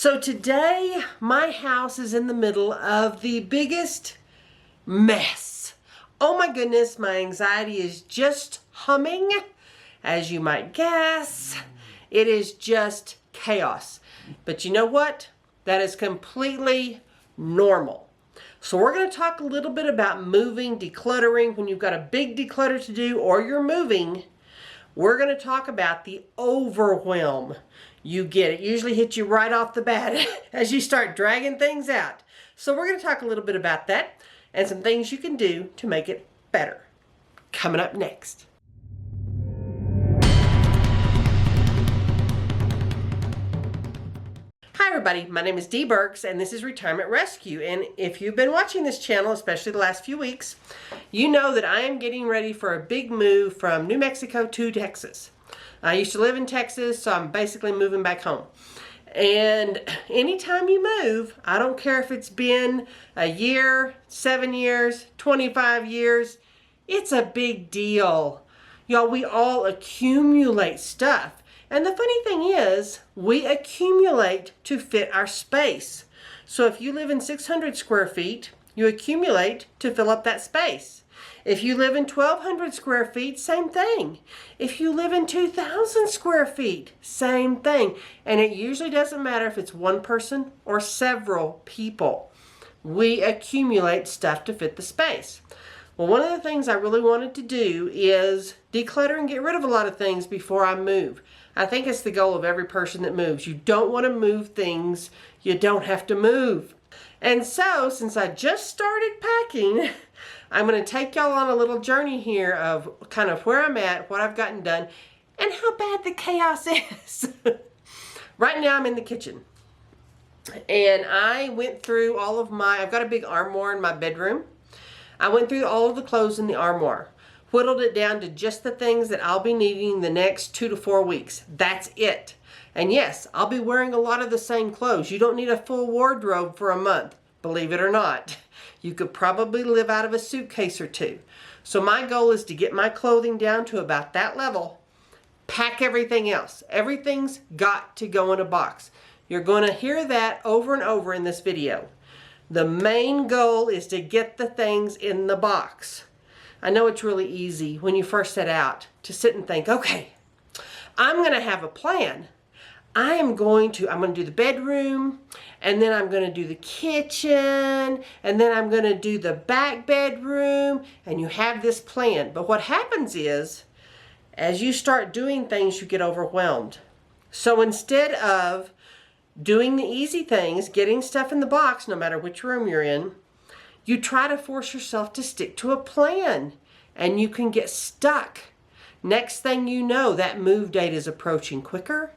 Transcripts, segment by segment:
So today, my house is in the middle of the biggest mess. Oh my goodness, my anxiety is just humming, as you might guess. It is just chaos. But you know what? That is completely normal. So we're going to talk a little bit about moving, decluttering. When you've got a big declutter to do or you're moving, we're going to talk about the overwhelm you get. It usually hits you right off the bat as you start dragging things out. So we're going to talk a little bit about that and some things you can do to make it better. Coming up next. Hi everybody, my name is Dee Burks and this is Retirement Rescue. And if you've been watching this channel, especially the last few weeks, you know that I am getting ready for a big move from New Mexico to Texas. I used to live in Texas, so I'm basically moving back home. And anytime you move, I don't care if it's been a year, 7 years, 25 years, it's a big deal. Y'all, we all accumulate stuff. And the funny thing is, we accumulate to fit our space. So if you live in 600 square feet, you accumulate to fill up that space. If you live in 1,200 square feet, same thing. If you live in 2,000 square feet, same thing. And it usually doesn't matter if it's one person or several people. We accumulate stuff to fit the space. Well, one of the things I really wanted to do is declutter and get rid of a lot of things before I move. I think it's the goal of every person that moves. You don't want to move things you don't have to move. And so, since I just started packing, I'm going to take y'all on a little journey here of kind of where I'm at, what I've gotten done, and how bad the chaos is. Right now I'm in the kitchen. And I went through all of I've got a big armoire in my bedroom. I went through all of the clothes in the armoire. Whittled it down to just the things that I'll be needing the next 2 to 4 weeks. That's it. And yes, I'll be wearing a lot of the same clothes. You don't need a full wardrobe for a month, believe it or not. You could probably live out of a suitcase or two. So my goal is to get my clothing down to about that level. Pack everything else. Everything's got to go in a box. You're going to hear that over and over in this video. The main goal is to get the things in the box. I know it's really easy when you first set out to sit and think, okay, I'm going to have a plan. I'm going to do the bedroom, and then I'm going to do the kitchen, and then I'm going to do the back bedroom, and you have this plan. But what happens is, as you start doing things, you get overwhelmed. So instead of doing the easy things, getting stuff in the box, no matter which room you're in, you try to force yourself to stick to a plan, and you can get stuck. Next thing you know, that move date is approaching quicker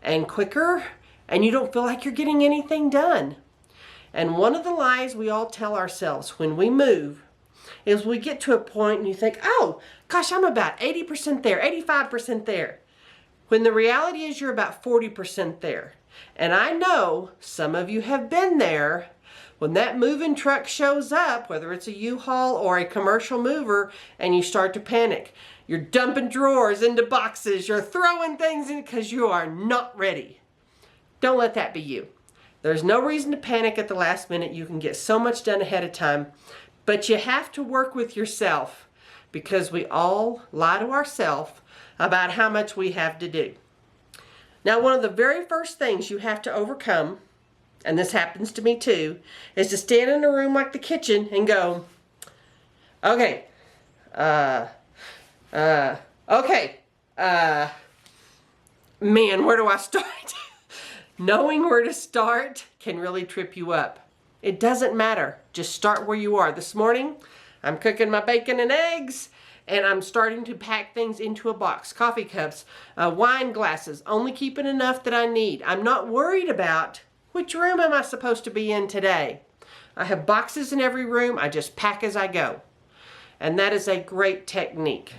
and quicker, and you don't feel like you're getting anything done. And one of the lies we all tell ourselves when we move is we get to a point and you think, oh, gosh, I'm about 80% there, 85% there. When the reality is you're about 40% there. And I know some of you have been there. When that moving truck shows up, whether it's a U-Haul or a commercial mover, and you start to panic, you're dumping drawers into boxes, you're throwing things in because you are not ready. Don't let that be you. There's no reason to panic at the last minute. You can get so much done ahead of time, but you have to work with yourself because we all lie to ourselves about how much we have to do. Now, one of the very first things you have to overcome, and this happens to me too, is to stand in a room like the kitchen and go, okay, man, where do I start? Knowing where to start can really trip you up. It doesn't matter. Just start where you are. This morning, I'm cooking my bacon and eggs, and I'm starting to pack things into a box. Coffee cups, wine glasses, only keeping enough that I need. I'm not worried about which room am I supposed to be in today. I have boxes in every room. I just pack as I go. And that is a great technique.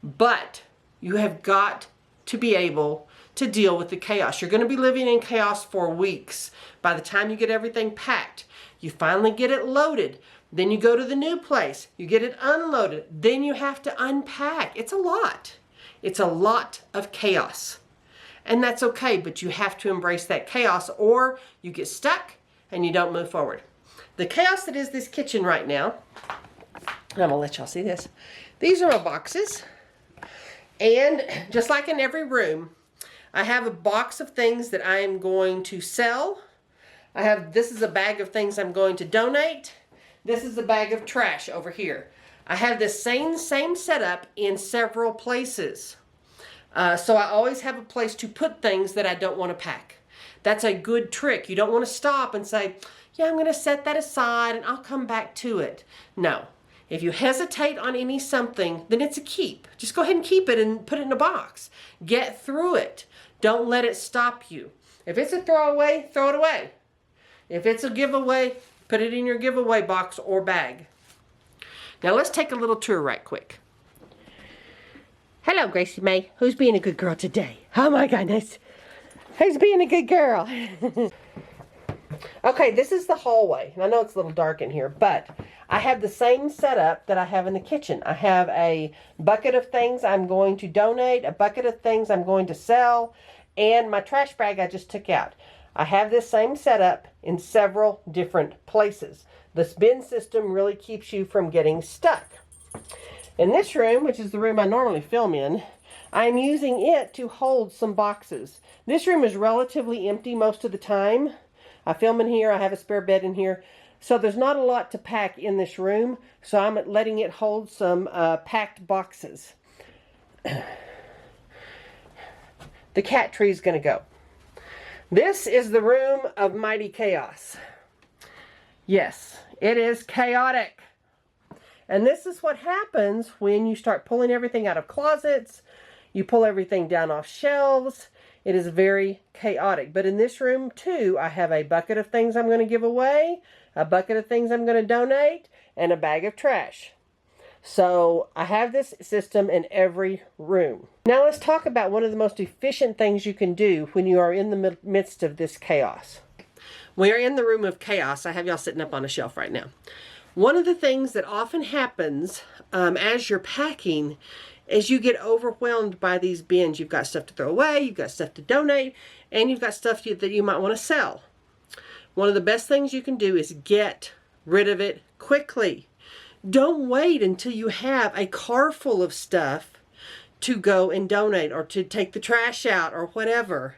But you have got to be able to deal with the chaos. You're going to be living in chaos for weeks. By the time you get everything packed, you finally get it loaded. Then you go to the new place. You get it unloaded. Then you have to unpack. It's a lot. It's a lot of chaos. And that's okay, but you have to embrace that chaos or you get stuck and you don't move forward. The chaos that is this kitchen right now, I'm going to let y'all see this. These are my boxes. And just like in every room, I have a box of things that I am going to sell. This is a bag of things I'm going to donate. This is a bag of trash over here. I have this same setup in several places. So I always have a place to put things that I don't want to pack. That's a good trick. You don't want to stop and say, yeah, I'm going to set that aside and I'll come back to it. No. If you hesitate on any something, then it's a keep. Just go ahead and keep it and put it in a box. Get through it. Don't let it stop you. If it's a throwaway, throw it away. If it's a giveaway, put it in your giveaway box or bag. Now let's take a little tour right quick. Hello, Gracie May. Who's being a good girl today? Oh my goodness. Who's being a good girl? Okay, this is the hallway. And I know it's a little dark in here, but I have the same setup that I have in the kitchen. I have a bucket of things I'm going to donate, a bucket of things I'm going to sell, and my trash bag I just took out. I have this same setup in several different places. This bin system really keeps you from getting stuck. In this room, which is the room I normally film in, I'm using it to hold some boxes. This room is relatively empty most of the time. I film in here, I have a spare bed in here. So there's not a lot to pack in this room, so I'm letting it hold some packed boxes. The cat tree is going to go. This is the room of mighty chaos. Yes, it is chaotic. And this is what happens when you start pulling everything out of closets, you pull everything down off shelves. It is very chaotic. But in this room too, I have a bucket of things I'm going to give away, a bucket of things I'm going to donate, and a bag of trash. So I have this system in every room. Now let's talk about one of the most efficient things you can do when you are in the midst of this chaos. We are in the room of chaos. I have y'all sitting up on a shelf right now. One of the things that often happens as you're packing is you get overwhelmed by these bins. You've got stuff to throw away, you've got stuff to donate, and you've got stuff that you might want to sell. One of the best things you can do is get rid of it quickly. Don't wait until you have a car full of stuff to go and donate or to take the trash out or whatever.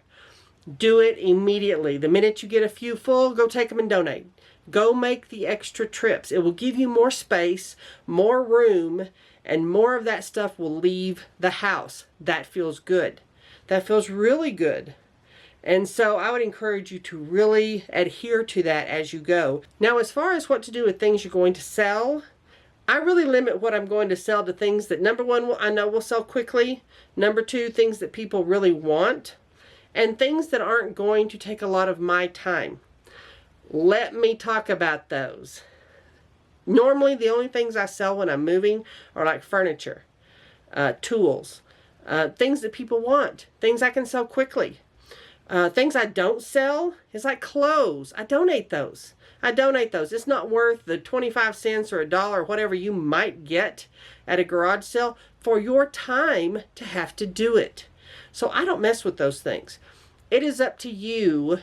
Do it immediately. The minute you get a few full, go take them and donate. Go make the extra trips. It will give you more space, more room, and more of that stuff will leave the house. That feels good. That feels really good. And so I would encourage you to really adhere to that as you go. Now, as far as what to do with things you're going to sell, I really limit what I'm going to sell to things that, number one, I know will sell quickly. Number two, things that people really want. And things that aren't going to take a lot of my time. Let me talk about those. Normally, the only things I sell when I'm moving are like furniture, tools, things that people want, things I can sell quickly. Things I don't sell is like clothes. I donate those. It's not worth the 25 cents or $1 or whatever you might get at a garage sale for your time to have to do it. So I don't mess with those things. It is up to you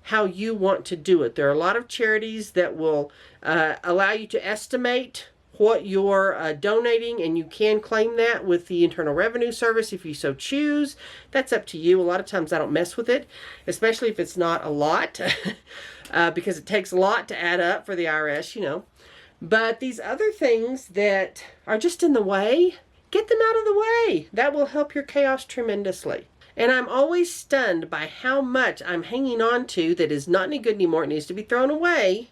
how you want to do it. There are a lot of charities that will allow you to estimate what you're donating, and you can claim that with the Internal Revenue Service if you so choose. That's up to you. A lot of times I don't mess with it, especially if it's not a lot, because it takes a lot to add up for the IRS, you know. But these other things that are just in the way, get them out of the way. That will help your chaos tremendously. And I'm always stunned by how much I'm hanging on to that is not any good anymore. It needs to be thrown away.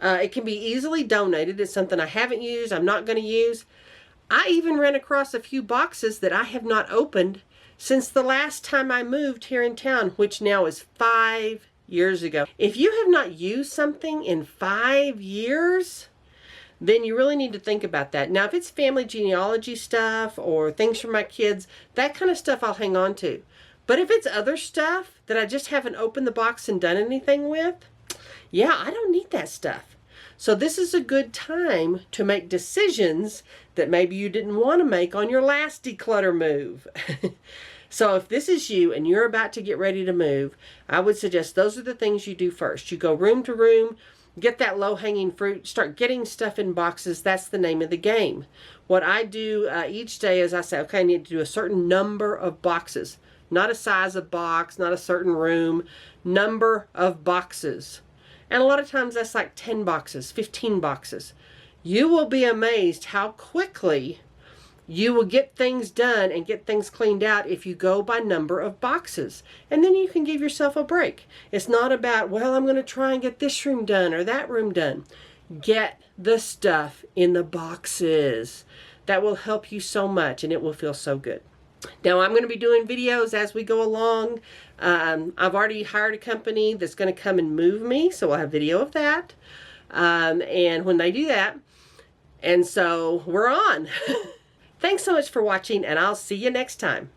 It can be easily donated. It's something I haven't used, I'm not going to use. I even ran across a few boxes that I have not opened since the last time I moved here in town, which now is 5 years ago. If you have not used something in 5 years, then you really need to think about that. Now, if it's family genealogy stuff or things for my kids, that kind of stuff I'll hang on to. But if it's other stuff that I just haven't opened the box and done anything with, yeah, I don't need that stuff. So this is a good time to make decisions that maybe you didn't want to make on your last declutter move. So if this is you and you're about to get ready to move, I would suggest those are the things you do first. You go room to room, get that low-hanging fruit, start getting stuff in boxes. That's the name of the game. What I do each day is I say, okay, I need to do a certain number of boxes. Not a size of box, not a certain room, number of boxes. And a lot of times that's like 10 boxes, 15 boxes. You will be amazed how quickly you will get things done and get things cleaned out if you go by number of boxes. And then you can give yourself a break. It's not about, well, I'm going to try and get this room done or that room done. Get the stuff in the boxes. That will help you so much and it will feel so good. Now I'm going to be doing videos as we go along. I've already hired a company that's going to come and move me, so we'll have video of that. And when they do that, and so we're on. Thanks so much for watching, and I'll see you next time.